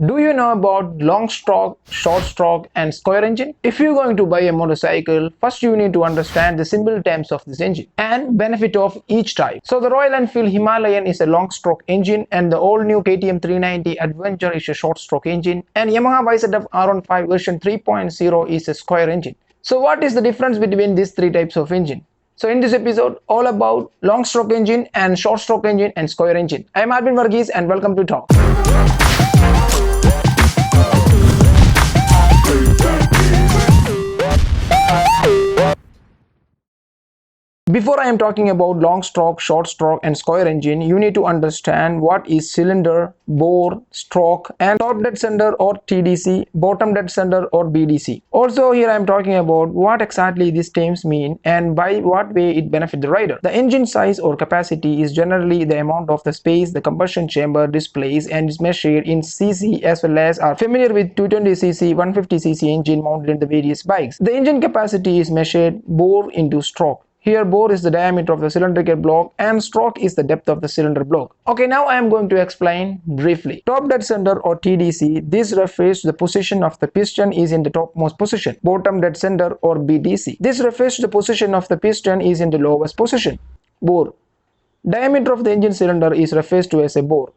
Do you know about long stroke, short stroke and square engine? If you're going to buy a motorcycle, first you need to understand the simple terms of this engine and benefit of each type. So the Royal Enfield Himalayan is a long stroke engine and the all new KTM 390 Adventure is a short stroke engine and Yamaha YZF R15 version 3.0 is a square engine. So what is the difference between these three types of engine? So in this episode, all about long stroke engine and short stroke engine and square engine. I am Arvind Varghese and welcome to Talk. Before I am talking about long stroke, short stroke and square engine, you need to understand what is cylinder, bore, stroke and top dead center or TDC, bottom dead center or BDC. Also here I am talking about what exactly these terms mean and by what way it benefits the rider. The engine size or capacity is generally the amount of the space the combustion chamber displays and is measured in cc as well as are familiar with 220cc, 150cc engine mounted in the various bikes. The engine capacity is measured bore into stroke. Here bore is the diameter of the cylindrical block and stroke is the depth of the cylinder block. Okay, now I am going to explain briefly. Top dead center or TDC, this refers to the position of the piston is in the topmost position. Bottom dead center or BDC, this refers to the position of the piston is in the lowest position. Bore, diameter of the engine cylinder is referred to as a bore.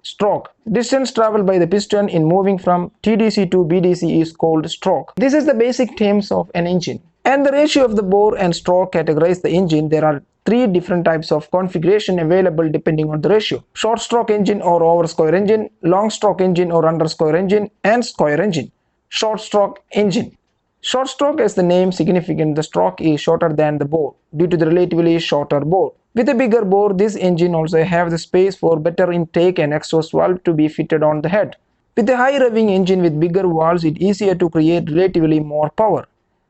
Stroke, distance traveled by the piston in moving from TDC to BDC is called stroke. This is the basic terms of an engine. And the ratio of the bore and stroke categorize the engine. There are three different types of configuration available depending on the ratio. Short stroke engine or over square engine, long stroke engine or under square engine, and square engine. Short stroke engine. Short stroke, as the name significant, the stroke is shorter than the bore due to the relatively shorter bore. With a bigger bore, this engine also have the space for better intake and exhaust valve to be fitted on the head. With a high revving engine with bigger valves, it is easier to create relatively more power.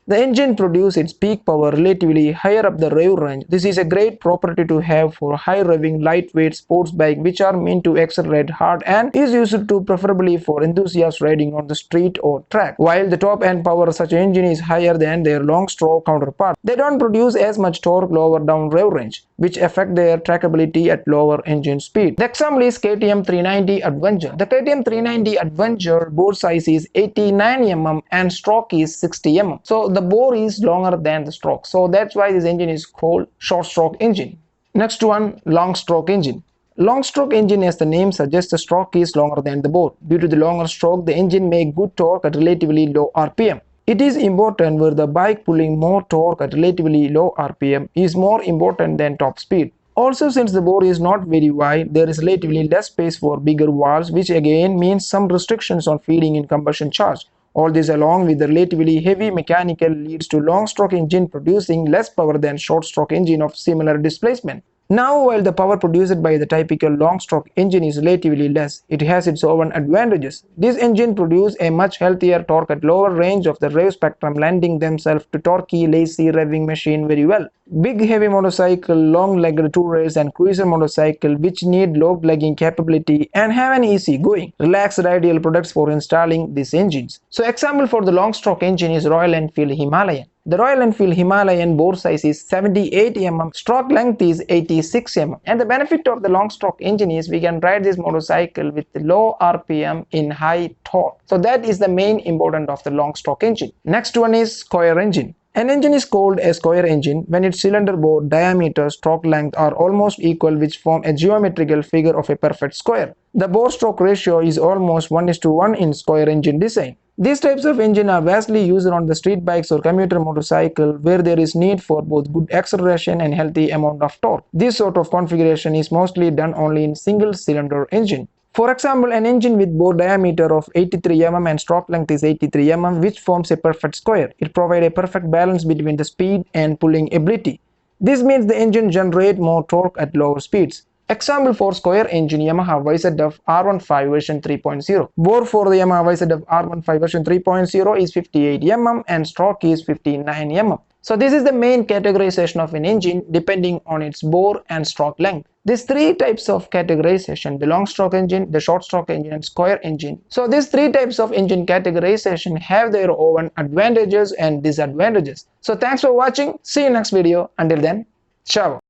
The engine produces its peak power relatively higher up the rev range. This is a great property to have for high revving lightweight sports bikes which are meant to accelerate hard and is used to preferably for enthusiasts riding on the street or track. While the top end power of such an engine is higher than their long stroke counterpart, they don't produce as much torque lower down rev range, which affect their trackability at lower engine speed. The example is KTM 390 Adventure. The KTM 390 Adventure bore size is 89 mm and stroke is 60 mm. So the bore is longer than the stroke. So that's why this engine is called short stroke engine. Next one, long stroke engine. Long stroke engine, as the name suggests, the stroke is longer than the bore. Due to the longer stroke, the engine makes good torque at relatively low RPM. It is important where the bike pulling more torque at relatively low RPM is more important than top speed. Also, since the bore is not very wide, there is relatively less space for bigger valves, which again means some restrictions on feeding in combustion charge. All this along with the relatively heavy mechanical leads to long stroke engine producing less power than short stroke engine of similar displacement. Now, while the power produced by the typical long stroke engine is relatively less, it has its own advantages. This engine produces a much healthier torque at lower range of the rev spectrum, lending themselves to torquey, lazy revving machine very well. Big heavy motorcycle, long-legged tourers and cruiser motorcycle which need low legging capability and have an easy going, relaxed ideal products for installing these engines. So example for the long stroke engine is Royal Enfield Himalayan. The Royal Enfield Himalayan bore size is 78 mm, stroke length is 86 mm. And the benefit of the long stroke engine is we can ride this motorcycle with low RPM in high torque. So that is the main important of the long stroke engine. Next one is square engine. An engine is called a square engine when its cylinder bore, diameter, stroke length are almost equal, which form a geometrical figure of a perfect square. The bore-stroke ratio is almost 1:1 in square engine design. These types of engine are vastly used on the street bikes or commuter motorcycle where there is need for both good acceleration and healthy amount of torque. This sort of configuration is mostly done only in single-cylinder engine. For example, an engine with bore diameter of 83 mm and stroke length is 83 mm, which forms a perfect square. It provides a perfect balance between the speed and pulling ability. This means the engine generates more torque at lower speeds. Example for square engine, Yamaha YZF R15 version 3.0. Bore for the Yamaha YZF R15 version 3.0 is 58 mm and stroke is 59 mm. So this is the main categorization of an engine depending on its bore and stroke length. These three types of categorization, the long stroke engine, the short stroke engine and square engine. So these three types of engine categorization have their own advantages and disadvantages. So thanks for watching. See you next video. Until then, ciao.